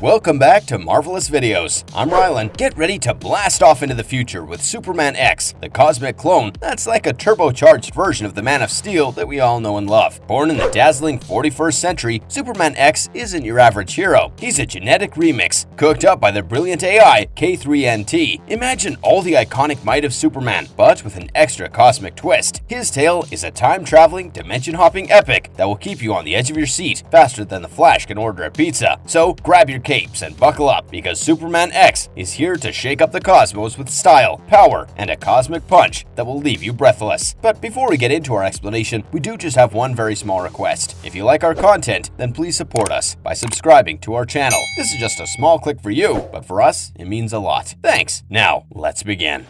Welcome back to Marvelous Videos. I'm Rylan. Get ready to blast off into the future with Superman X, the cosmic clone that's like a turbocharged version of the Man of Steel that we all know and love. Born in the dazzling 41st century, Superman X isn't your average hero. He's a genetic remix, cooked up by the brilliant AI K3NT. Imagine all the iconic might of Superman, but with an extra cosmic twist. His tale is a time-traveling, dimension-hopping epic that will keep you on the edge of your seat faster than the Flash can order a pizza. So grab your capes and buckle up, because Superman X is here to shake up the cosmos with style, power, and a cosmic punch that will leave you breathless. But before we get into our explanation, we do just have one very small request. If you like our content, then please support us by subscribing to our channel. This is just a small click for you, but for us, it means a lot. Thanks. Now, let's begin.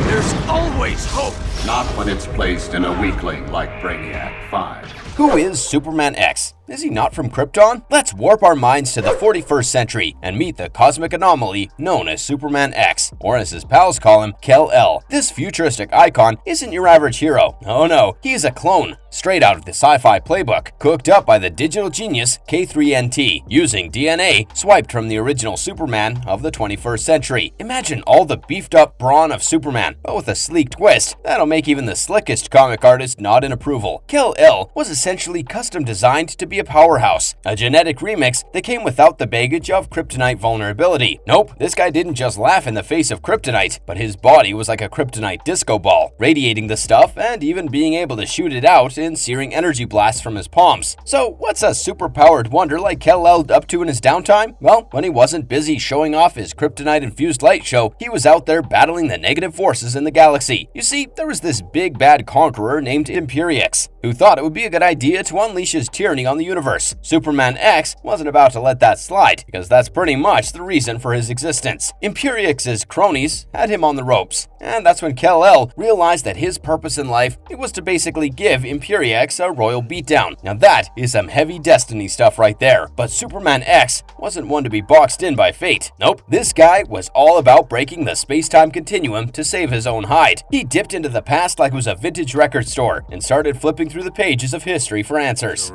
There's always hope! Not when it's placed in a weakling like Brainiac 5. Who is Superman X? Is he not from Krypton? Let's warp our minds to the 41st century and meet the cosmic anomaly known as Superman X, or as his pals call him, Kal-El. This futuristic icon isn't your average hero. Oh no, he's a clone, straight out of the sci-fi playbook, cooked up by the digital genius K3NT, using DNA swiped from the original Superman of the 21st century. Imagine all the beefed up brawn of Superman, but with a sleek twist that'll make even the slickest comic artist nod in approval. Kal-El was essentially custom designed to be a powerhouse, a genetic remix that came without the baggage of kryptonite vulnerability. Nope, this guy didn't just laugh in the face of kryptonite, but his body was like a kryptonite disco ball, radiating the stuff and even being able to shoot it out in searing energy blasts from his palms. So what's a superpowered wonder like Kal-El up to in his downtime? Well, when he wasn't busy showing off his kryptonite-infused light show, he was out there battling the negative forces in the galaxy. You see, there was this big bad conqueror named Imperiex, who thought it would be a good idea to unleash his tyranny on the universe. Superman X wasn't about to let that slide, because that's pretty much the reason for his existence. Imperiex's cronies had him on the ropes, and that's when Kal-El realized that his purpose in life was to basically give Imperiex a royal beatdown. Now that is some heavy destiny stuff right there. But Superman X wasn't one to be boxed in by fate. Nope, this guy was all about breaking the space-time continuum to save his own hide. He dipped into the past like it was a vintage record store and started flipping through the pages of history for answers.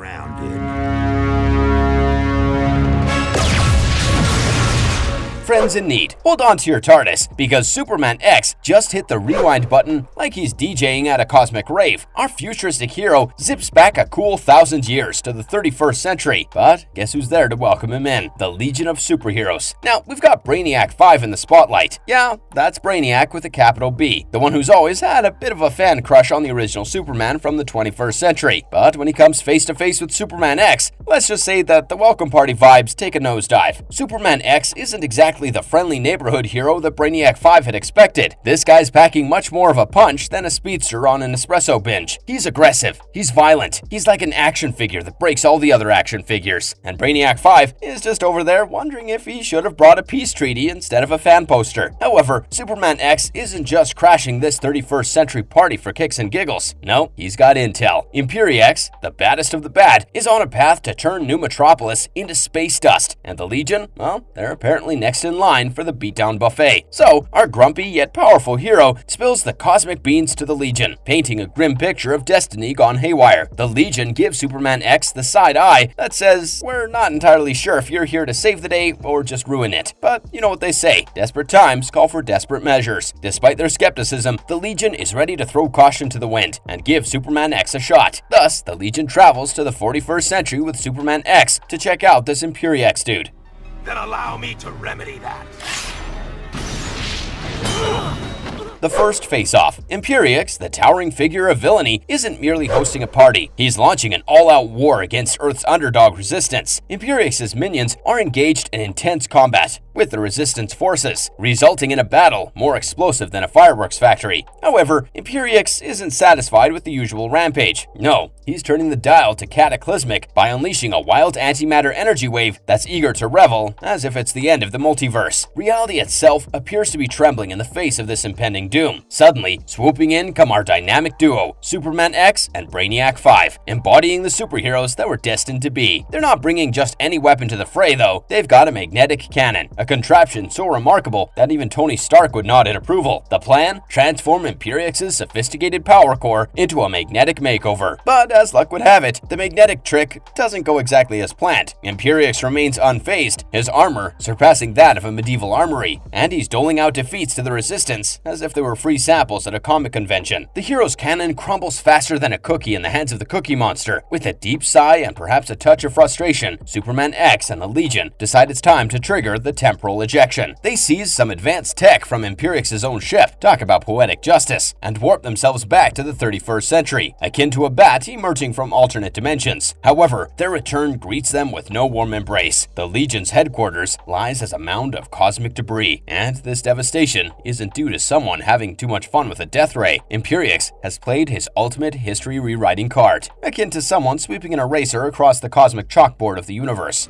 Friends in need, hold on to your TARDIS, because Superman X just hit the rewind button like he's DJing at a cosmic rave. Our futuristic hero zips back a cool 1,000 years to the 31st century, but guess who's there to welcome him in? The Legion of Superheroes. Now, we've got Brainiac 5 in the spotlight. Yeah, that's Brainiac with a capital B, the one who's always had a bit of a fan crush on the original Superman from the 21st century. But when he comes face to face with Superman X, let's just say that the welcome party vibes take a nosedive. Superman X isn't exactly the friendly neighborhood hero that Brainiac 5 had expected. This guy's packing much more of a punch than a speedster on an espresso binge. He's aggressive, he's violent, he's like an action figure that breaks all the other action figures. And Brainiac 5 is just over there wondering if he should have brought a peace treaty instead of a fan poster. However, Superman X isn't just crashing this 31st century party for kicks and giggles. No, he's got intel. Imperiex, the baddest of the bad, is on a path to turn New Metropolis into space dust. And the Legion, well, they're apparently next in line for the beatdown buffet. So, our grumpy yet powerful hero spills the cosmic beans to the Legion, painting a grim picture of destiny gone haywire. The Legion gives Superman X the side eye that says, we're not entirely sure if you're here to save the day or just ruin it. But you know what they say, desperate times call for desperate measures. Despite their skepticism, the Legion is ready to throw caution to the wind and give Superman X a shot. Thus, the Legion travels to the 41st century with Superman X to check out this Imperiex dude. Then allow me to remedy that. The first face-off. Imperiex, the towering figure of villainy, isn't merely hosting a party. He's launching an all-out war against Earth's underdog Resistance. Imperiex's minions are engaged in intense combat with the Resistance forces, resulting in a battle more explosive than a fireworks factory. However, Imperiex isn't satisfied with the usual rampage. No, he's turning the dial to cataclysmic by unleashing a wild antimatter energy wave that's eager to revel as if it's the end of the multiverse. Reality itself appears to be trembling in the face of this impending doom. Suddenly, swooping in come our dynamic duo, Superman X and Brainiac 5, embodying the superheroes that were destined to be. They're not bringing just any weapon to the fray though, they've got a magnetic cannon, a contraption so remarkable that even Tony Stark would nod in approval. The plan? Transform Imperiox's sophisticated power core into a magnetic makeover. But as luck would have it, the magnetic trick doesn't go exactly as planned. Imperiox remains unfazed, his armor surpassing that of a medieval armory, and he's doling out defeats to the Resistance as if they were free samples at a comic convention. The hero's cannon crumbles faster than a cookie in the hands of the Cookie Monster. With a deep sigh and perhaps a touch of frustration, Superman X and the Legion decide it's time to trigger the temporal ejection. They seize some advanced tech from Imperiox's own ship, talk about poetic justice, and warp themselves back to the 31st century, akin to a bat emerging from alternate dimensions. However, their return greets them with no warm embrace. The Legion's headquarters lies as a mound of cosmic debris, and this devastation isn't due to someone having too much fun with a death ray. Imperiox has played his ultimate history rewriting card, akin to someone sweeping an eraser across the cosmic chalkboard of the universe.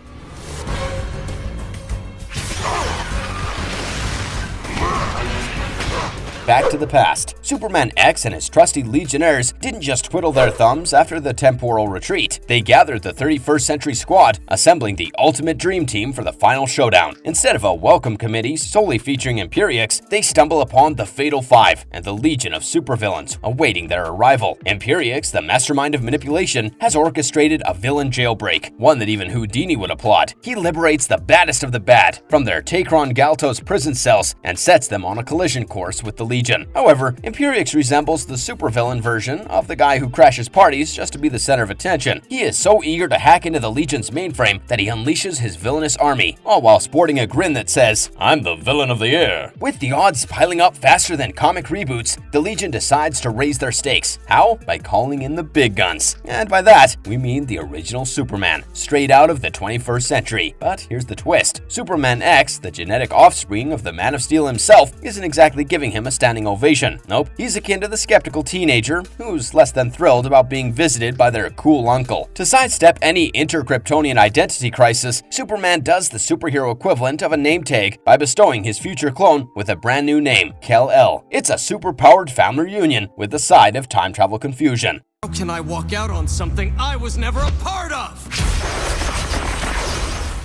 Back to the past. Superman X and his trusty Legionnaires didn't just twiddle their thumbs after the temporal retreat. They gathered the 31st Century Squad, assembling the ultimate dream team for the final showdown. Instead of a welcome committee solely featuring Imperiox, they stumble upon the Fatal Five and the Legion of supervillains awaiting their arrival. Imperiox, the mastermind of manipulation, has orchestrated a villain jailbreak, one that even Houdini would applaud. He liberates the baddest of the bad from their Takron Galtos prison cells and sets them on a collision course with the Legion. However, Imperiox resembles the supervillain version of the guy who crashes parties just to be the center of attention. He is so eager to hack into the Legion's mainframe that he unleashes his villainous army, all while sporting a grin that says, "I'm the villain of the year." With the odds piling up faster than comic reboots, the Legion decides to raise their stakes. How? By calling in the big guns. And by that, we mean the original Superman, straight out of the 21st century. But here's the twist. Superman X, the genetic offspring of the Man of Steel himself, isn't exactly giving him a standing ovation. Nope, he's akin to the skeptical teenager who's less than thrilled about being visited by their cool uncle. To sidestep any inter-Kryptonian identity crisis, Superman does the superhero equivalent of a name tag by bestowing his future clone with a brand new name, Kal-El. It's a super-powered family reunion with the side of time travel confusion. How can I walk out on something I was never a part of?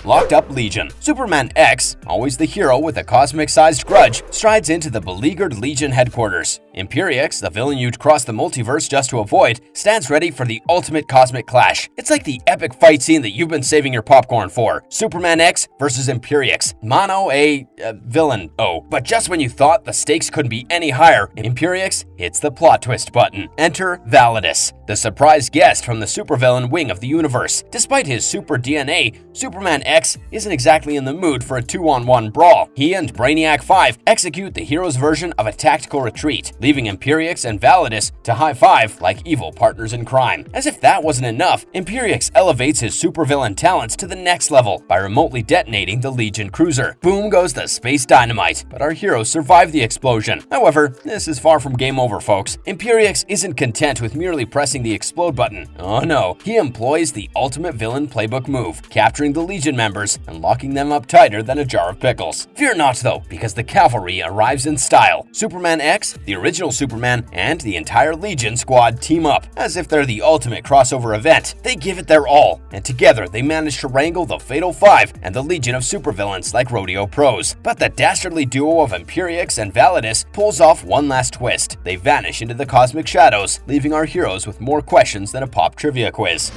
Locked Up Legion. Superman X, always the hero with a cosmic-sized grudge, strides into the beleaguered Legion headquarters. Imperiox, the villain you'd cross the multiverse just to avoid, stands ready for the ultimate cosmic clash. It's like the epic fight scene that you've been saving your popcorn for. Superman X versus Imperiox. Mono a villain. Oh, but just when you thought the stakes couldn't be any higher, Imperiox hits the plot twist button. Enter Validus, the surprise guest from the supervillain wing of the universe. Despite his super DNA, Superman X isn't exactly in the mood for a 2-on-1 brawl. He and Brainiac 5 execute the hero's version of a tactical retreat, leaving Imperiox and Validus to high-five like evil partners in crime. As if that wasn't enough, Imperiox elevates his supervillain talents to the next level by remotely detonating the Legion cruiser. Boom goes the space dynamite, but our heroes survive the explosion. However, this is far from game over, folks. Imperiox isn't content with merely pressing the explode button. Oh no, he employs the ultimate villain playbook move, capturing the Legion members and locking them up tighter than a jar of pickles. Fear not though, because the cavalry arrives in style. Superman X, the original Superman, and the entire Legion squad team up, as if they're the ultimate crossover event. They give it their all, and together they manage to wrangle the Fatal Five and the Legion of supervillains like rodeo pros. But the dastardly duo of Imperiox and Validus pulls off one last twist. They vanish into the cosmic shadows, leaving our heroes with more questions than a pop trivia quiz.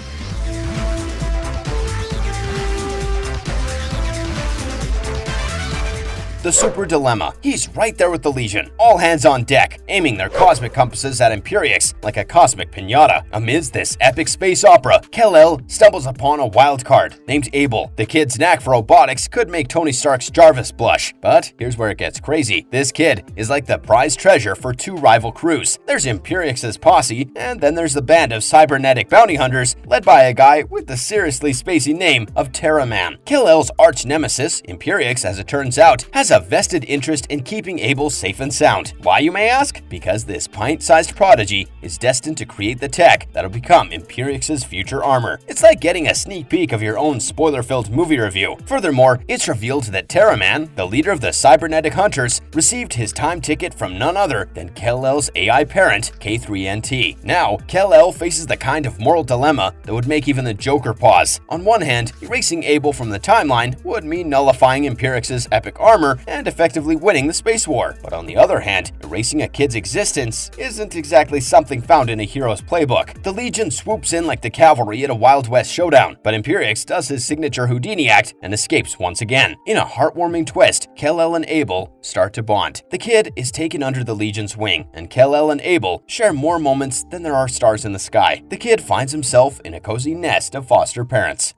The Super Dilemma. He's right there with the Legion, all hands on deck, aiming their cosmic compasses at Imperiox like a cosmic piñata. Amidst this epic space opera, Kal-El stumbles upon a wild card named Abel. The kid's knack for robotics could make Tony Stark's Jarvis blush, but here's where it gets crazy. This kid is like the prized treasure for two rival crews. There's Imperiox's posse, and then there's the band of cybernetic bounty hunters led by a guy with the seriously spacey name of Terra Man. Kal-El's arch nemesis, Imperiox, as it turns out, has a vested interest in keeping Abel safe and sound. Why, you may ask? Because this pint-sized prodigy is destined to create the tech that'll become Imperiox's future armor. It's like getting a sneak peek of your own spoiler-filled movie review. Furthermore, it's revealed that Terraman, the leader of the cybernetic hunters, received his time ticket from none other than Kal-El's AI parent, K3NT. Now, Kal-El faces the kind of moral dilemma that would make even the Joker pause. On one hand, erasing Abel from the timeline would mean nullifying Imperiox's epic armor and effectively winning the space war. But on the other hand, erasing a kid's existence isn't exactly something found in a hero's playbook. The Legion swoops in like the cavalry at a Wild West showdown, but Imperiox does his signature Houdini act and escapes once again. In a heartwarming twist, Kal-El and Abel start to bond. The kid is taken under the Legion's wing, and Kal-El and Abel share more moments than there are stars in the sky. The kid finds himself in a cozy nest of foster parents.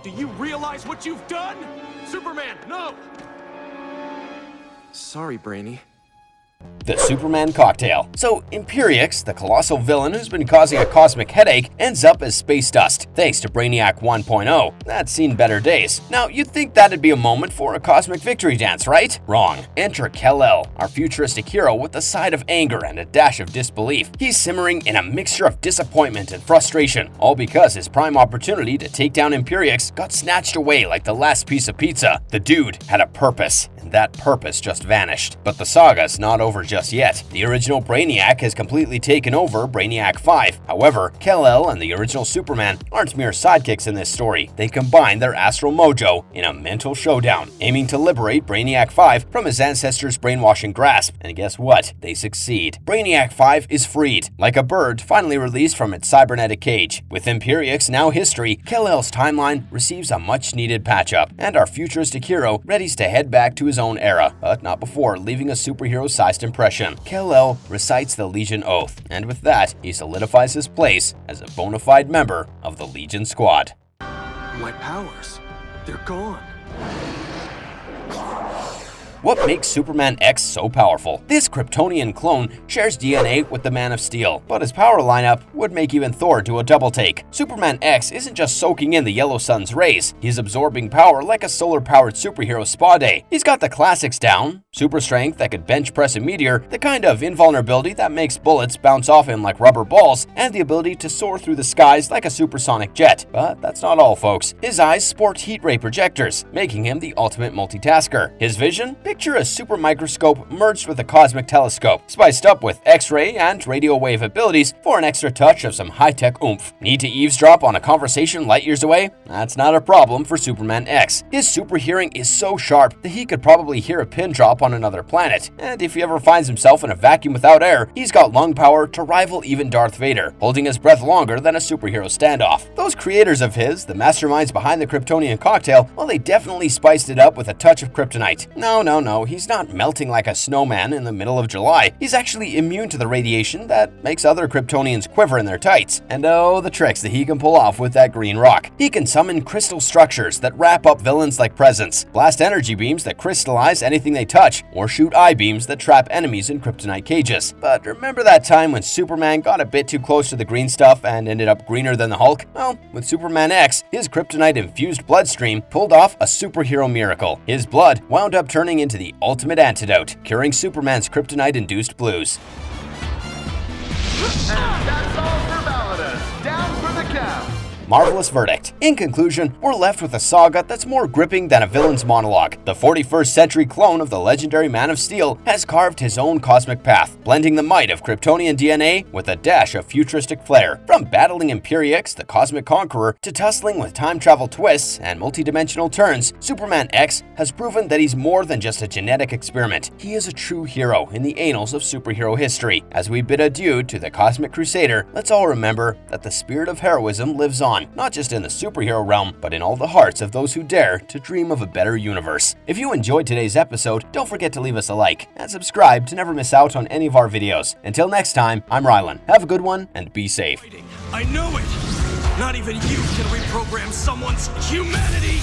Do you realize what you've done? Superman, no! Sorry, Brainy. The Superman cocktail. So, Imperiox, the colossal villain who's been causing a cosmic headache, ends up as space dust, thanks to Brainiac 1.0. That's seen better days. Now, you'd think that'd be a moment for a cosmic victory dance, right? Wrong. Enter Kal-El, our futuristic hero with a side of anger and a dash of disbelief. He's simmering in a mixture of disappointment and frustration, all because his prime opportunity to take down Imperiox got snatched away like the last piece of pizza. The dude had a purpose, and that purpose just vanished. But the saga's not over just yet. The original Brainiac has completely taken over Brainiac 5. However, Kal-El and the original Superman aren't mere sidekicks in this story. They combine their astral mojo in a mental showdown, aiming to liberate Brainiac 5 from his ancestors' brainwashing grasp. And guess what? They succeed. Brainiac 5 is freed, like a bird finally released from its cybernetic cage. With Imperiox now history, Kal-El's timeline receives a much-needed patch-up, and our futuristic hero readies to head back to his own era, but not before leaving a superhero-sized impression. Kal-El recites the Legion Oath, and with that, he solidifies his place as a bona fide member of the Legion Squad. My powers, they're gone. What makes Superman X so powerful? This Kryptonian clone shares DNA with the Man of Steel, but his power lineup would make even Thor do a double take. Superman X isn't just soaking in the yellow sun's rays, he's absorbing power like a solar-powered superhero spa day. He's got the classics down: super strength that could bench press a meteor, the kind of invulnerability that makes bullets bounce off him like rubber balls, and the ability to soar through the skies like a supersonic jet. But that's not all, folks. His eyes sport heat ray projectors, making him the ultimate multitasker. His vision? Picture a super microscope merged with a cosmic telescope, spiced up with X-ray and radio wave abilities for an extra touch of some high-tech oomph. Need to eavesdrop on a conversation light years away? That's not a problem for Superman X. His super hearing is so sharp that he could probably hear a pin drop on another planet. And if he ever finds himself in a vacuum without air, he's got lung power to rival even Darth Vader, holding his breath longer than a superhero standoff. Those creators of his, the masterminds behind the Kryptonian cocktail, well, they definitely spiced it up with a touch of kryptonite. No, he's not melting like a snowman in the middle of July. He's actually immune to the radiation that makes other Kryptonians quiver in their tights. And oh, the tricks that he can pull off with that green rock. He can summon crystal structures that wrap up villains like presents, blast energy beams that crystallize anything they touch, or shoot I-beams that trap enemies in kryptonite cages. But remember that time when Superman got a bit too close to the green stuff and ended up greener than the Hulk? Well, with Superman X, his kryptonite-infused bloodstream pulled off a superhero miracle. His blood wound up turning into the ultimate antidote, curing Superman's kryptonite-induced blues. And that's all for Validus. Down for the count. Marvelous verdict. In conclusion, we're left with a saga that's more gripping than a villain's monologue. The 41st century clone of the legendary Man of Steel has carved his own cosmic path, blending the might of Kryptonian DNA with a dash of futuristic flair. From battling Imperiox, the cosmic conqueror, to tussling with time travel twists and multidimensional turns, Superman X has proven that he's more than just a genetic experiment. He is a true hero in the annals of superhero history. As we bid adieu to the Cosmic Crusader, let's all remember that the spirit of heroism lives on, not just in the superhero realm, but in all the hearts of those who dare to dream of a better universe. If you enjoyed today's episode, don't forget to leave us a like and subscribe to never miss out on any of our videos. Until next time, I'm Rylan. Have a good one and be safe. I know it! Not even you can reprogram someone's humanity!